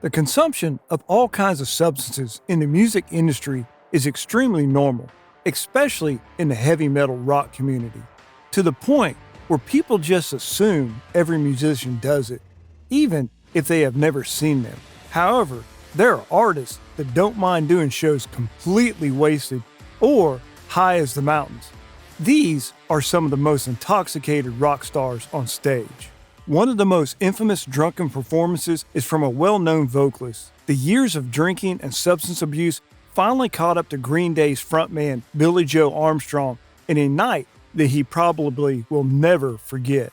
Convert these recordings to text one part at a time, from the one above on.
The consumption of all kinds of substances in the music industry is extremely normal, especially in the heavy metal rock community, to the point where people just assume every musician does it, even if they have never seen them. However, there are artists that don't mind doing shows completely wasted or high as the mountains. These are some of the most intoxicated rock stars on stage. One of the most infamous drunken performances is from a well-known vocalist. The years of drinking and substance abuse finally caught up to Green Day's frontman Billy Joe Armstrong in a night that he probably will never forget.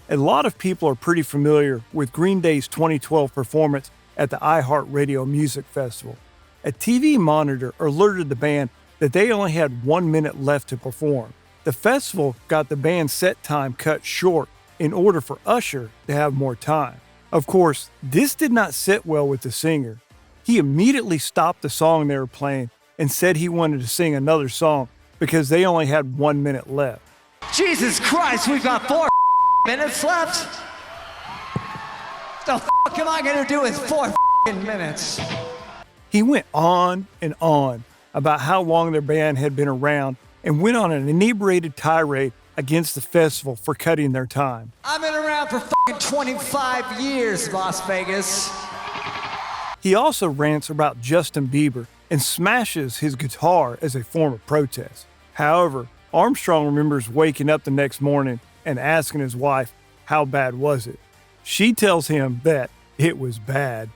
A lot of people are pretty familiar with Green Day's 2012 performance at the iHeartRadio Music Festival. A TV monitor alerted the band that they only had 1 minute left to perform. The festival got the band's set time cut short in order for Usher to have more time. Of course, this did not sit well with the singer. He immediately stopped the song they were playing and said he wanted to sing another song because they only had 1 minute left. Jesus Christ, we've got 4 minutes left? The fuck am I gonna do with 4 minutes? He went on and on about how long their band had been around and went on an inebriated tirade against the festival for cutting their time. I've been around for fucking 25 years, Las Vegas. He also rants about Justin Bieber and smashes his guitar as a form of protest. However, Armstrong remembers waking up the next morning and asking his wife, how bad was it? She tells him that it was bad.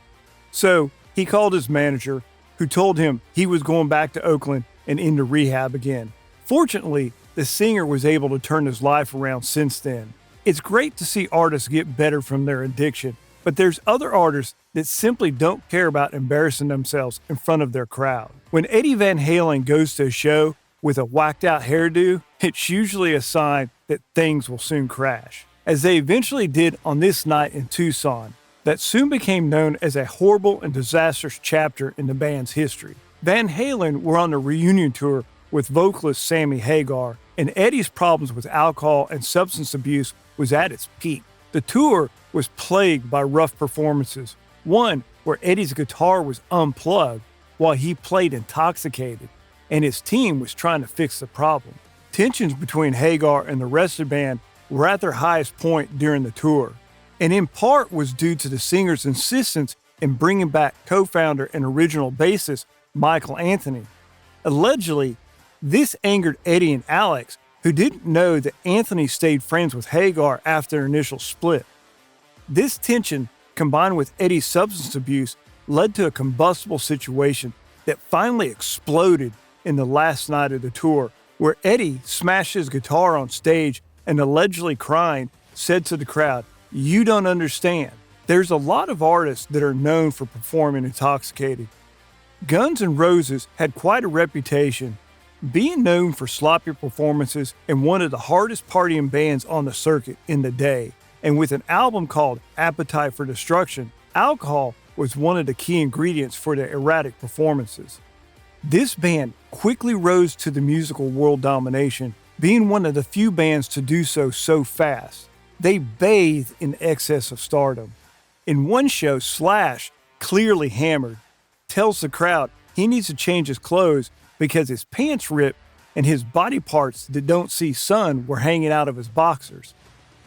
So he called his manager, who told him he was going back to Oakland and into rehab again. Fortunately, the singer was able to turn his life around since then. It's great to see artists get better from their addiction, but there's other artists that simply don't care about embarrassing themselves in front of their crowd. When Eddie Van Halen goes to a show with a whacked out hairdo, it's usually a sign that things will soon crash, as they eventually did on this night in Tucson, that soon became known as a horrible and disastrous chapter in the band's history. Van Halen were on the reunion tour with vocalist Sammy Hagar, and Eddie's problems with alcohol and substance abuse was at its peak. The tour was plagued by rough performances, one where Eddie's guitar was unplugged while he played intoxicated, and his team was trying to fix the problem. Tensions between Hagar and the rest of the band were at their highest point during the tour, and in part was due to the singer's insistence in bringing back co-founder and original bassist Michael Anthony. Allegedly, this angered Eddie and Alex, who didn't know that Anthony stayed friends with Hagar after their initial split. This tension, combined with Eddie's substance abuse, led to a combustible situation that finally exploded in the last night of the tour, where Eddie smashed his guitar on stage and, allegedly crying, said to the crowd, "You don't understand. There's a lot of artists that are known for performing intoxicated. Guns N' Roses had quite a reputation, being known for sloppy performances and one of the hardest partying bands on the circuit in the day. And with an album called Appetite for Destruction, alcohol was one of the key ingredients for their erratic performances. This band quickly rose to the musical world domination, being one of the few bands to do so fast. They bathed in excess of stardom. In one show, Slash, clearly hammered, tells the crowd he needs to change his clothes because his pants ripped and his body parts that don't see sun were hanging out of his boxers.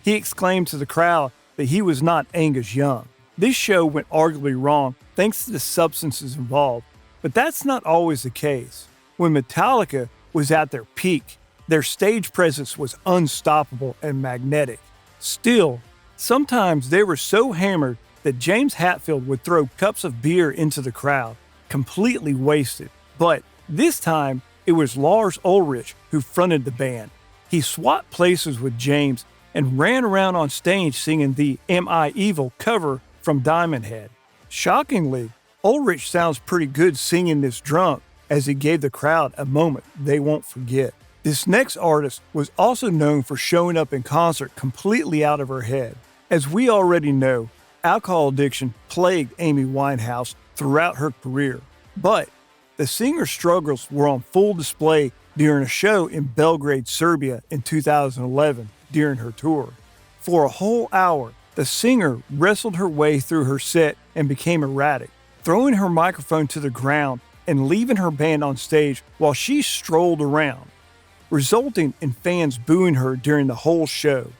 He exclaimed to the crowd that he was not Angus Young. This show went arguably wrong thanks to the substances involved, but that's not always the case. When Metallica was at their peak, their stage presence was unstoppable and magnetic. Still, sometimes they were so hammered that James Hetfield would throw cups of beer into the crowd, completely wasted. But this time, it was Lars Ulrich who fronted the band. He swapped places with James and ran around on stage singing the Am I Evil cover from Diamond Head. Shockingly, Ulrich sounds pretty good singing this drunk, as he gave the crowd a moment they won't forget. This next artist was also known for showing up in concert completely out of her head. As we already know, alcohol addiction plagued Amy Winehouse throughout her career, but the singer's struggles were on full display during a show in Belgrade, Serbia in 2011 during her tour. For a whole hour, the singer wrestled her way through her set and became erratic, throwing her microphone to the ground and leaving her band on stage while she strolled around, resulting in fans booing her during the whole show.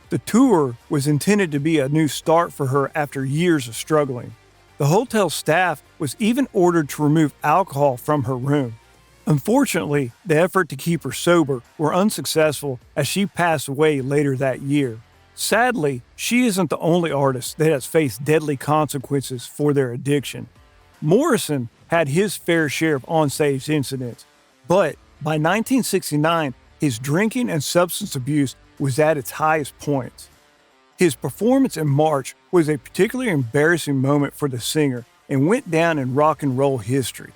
The tour was intended to be a new start for her after years of struggling. The hotel staff was even ordered to remove alcohol from her room. Unfortunately, the effort to keep her sober were unsuccessful as she passed away later that year. Sadly, she isn't the only artist that has faced deadly consequences for their addiction. Morrison had his fair share of onstage incidents, but by 1969, his drinking and substance abuse was at its highest points. His performance in March was a particularly embarrassing moment for the singer and went down in rock and roll history.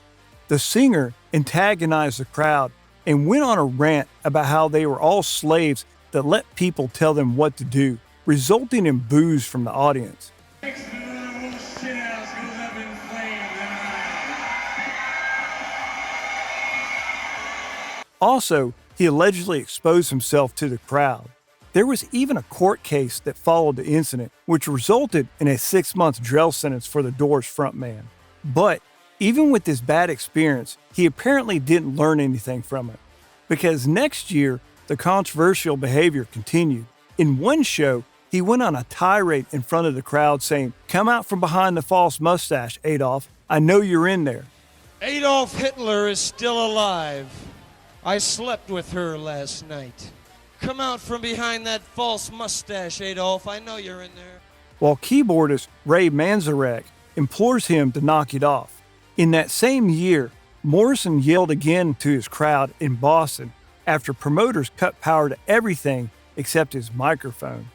The singer antagonized the crowd and went on a rant about how they were all slaves that let people tell them what to do, resulting in boos from the audience. Also, he allegedly exposed himself to the crowd. There was even a court case that followed the incident, which resulted in a 6-month jail sentence for the Doors frontman. But even with this bad experience, he apparently didn't learn anything from it, because next year, the controversial behavior continued. In one show, he went on a tirade in front of the crowd saying, "Come out from behind the false mustache, Adolf. I know you're in there." Adolf Hitler is still alive. I slept with her last night. Come out from behind that false mustache, Adolf. I know you're in there. While keyboardist Ray Manzarek implores him to knock it off. In that same year, Morrison yelled again to his crowd in Boston after promoters cut power to everything except his microphone.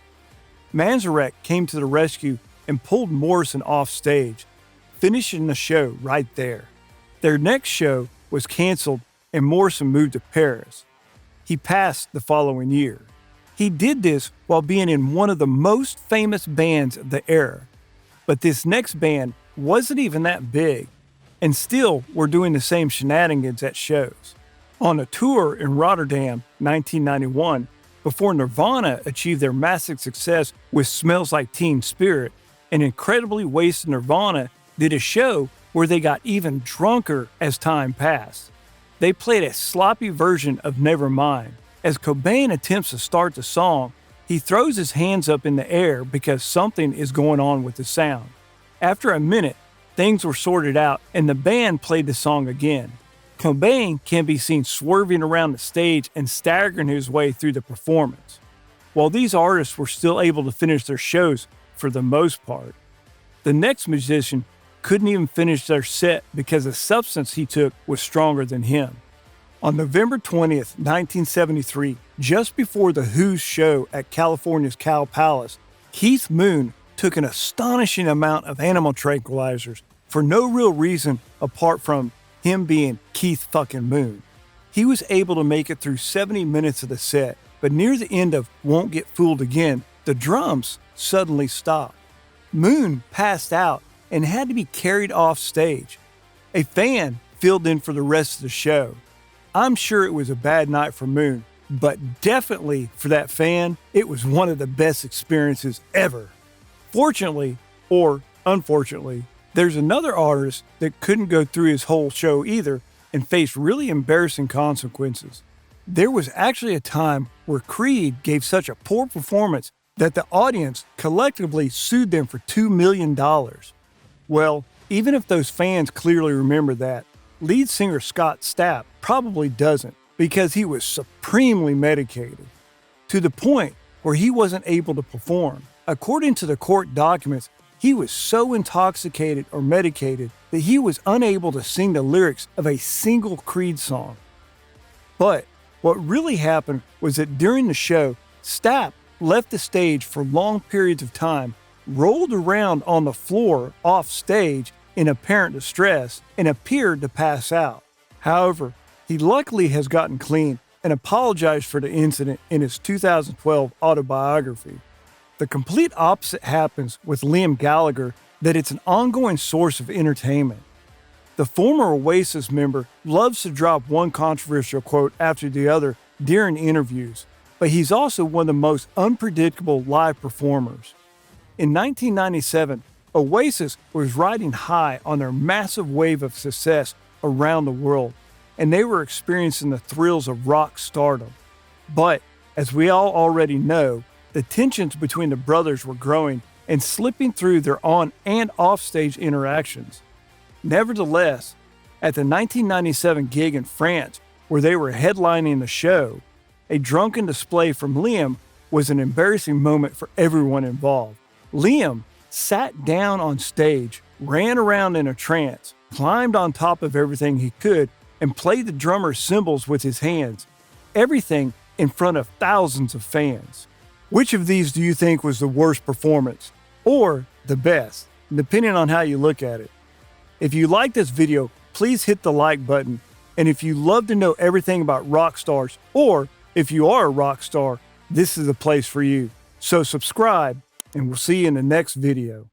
Manzarek came to the rescue and pulled Morrison off stage, finishing the show right there. Their next show was canceled and Morrison moved to Paris. He passed the following year. He did this while being in one of the most famous bands of the era. But this next band wasn't even that big, and still were doing the same shenanigans at shows. On a tour in Rotterdam, 1991, before Nirvana achieved their massive success with Smells Like Teen Spirit, an incredibly wasted Nirvana did a show where they got even drunker as time passed. They played a sloppy version of Nevermind. As Cobain attempts to start the song, he throws his hands up in the air because something is going on with the sound. After a minute, things were sorted out and the band played the song again. Cobain can be seen swerving around the stage and staggering his way through the performance, while these artists were still able to finish their shows for the most part. The next musician couldn't even finish their set because the substance he took was stronger than him. On November 20th, 1973, just before the Who's show at California's Cow Palace, Keith Moon took an astonishing amount of animal tranquilizers for no real reason apart from him being Keith fucking Moon. He was able to make it through 70 minutes of the set, but near the end of Won't Get Fooled Again, the drums suddenly stopped. Moon passed out and had to be carried off stage. A fan filled in for the rest of the show. I'm sure it was a bad night for Moon, but definitely for that fan, it was one of the best experiences ever. Fortunately, or unfortunately, there's another artist that couldn't go through his whole show either and faced really embarrassing consequences. There was actually a time where Creed gave such a poor performance that the audience collectively sued them for $2 million. Well, even if those fans clearly remember that, lead singer Scott Stapp probably doesn't, because he was supremely medicated, to the point where he wasn't able to perform. According to the court documents, he was so intoxicated or medicated that he was unable to sing the lyrics of a single Creed song. But what really happened was that during the show, Stapp left the stage for long periods of time, rolled around on the floor off stage in apparent distress, and appeared to pass out. However, he luckily has gotten clean and apologized for the incident in his 2012 autobiography. The complete opposite happens with Liam Gallagher, that it's an ongoing source of entertainment. The former Oasis member loves to drop one controversial quote after the other during interviews. but he's also one of the most unpredictable live performers. In 1997, Oasis was riding high on their massive wave of success around the world, and they were experiencing the thrills of rock stardom. But, as we all already know, the tensions between the brothers were growing and slipping through their on and off-stage interactions. Nevertheless, at the 1997 gig in France, where they were headlining the show, a drunken display from Liam was an embarrassing moment for everyone involved. Liam sat down on stage, ran around in a trance, climbed on top of everything he could, and played the drummer's cymbals with his hands. Everything in front of thousands of fans. Which of these do you think was the worst performance? Or the best, depending on how you look at it. If you like this video, please hit the like button. And if you love to know everything about rock stars, or if you are a rock star, this is the place for you. So subscribe, and we'll see you in the next video.